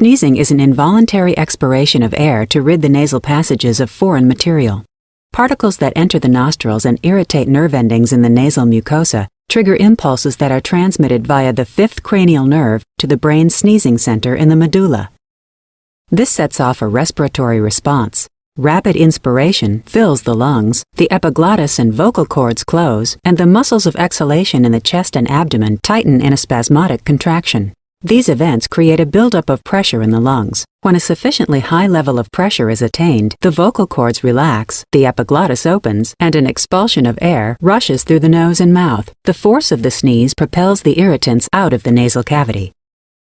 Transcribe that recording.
Sneezing is an involuntary expiration of air to rid the nasal passages of foreign material. Particles that enter the nostrils and irritate nerve endings in the nasal mucosa trigger impulses that are transmitted via the fifth cranial nerve to the brain's sneezing center in the medulla. This sets off a respiratory response. Rapid inspiration fills the lungs, the epiglottis and vocal cords close, and the muscles of exhalation in the chest and abdomen tighten in a spasmodic contraction. These events create a buildup of pressure in the lungs. When a sufficiently high level of pressure is attained, the vocal cords relax, the epiglottis opens, and an expulsion of air rushes through the nose and mouth. The force of the sneeze propels the irritants out of the nasal cavity.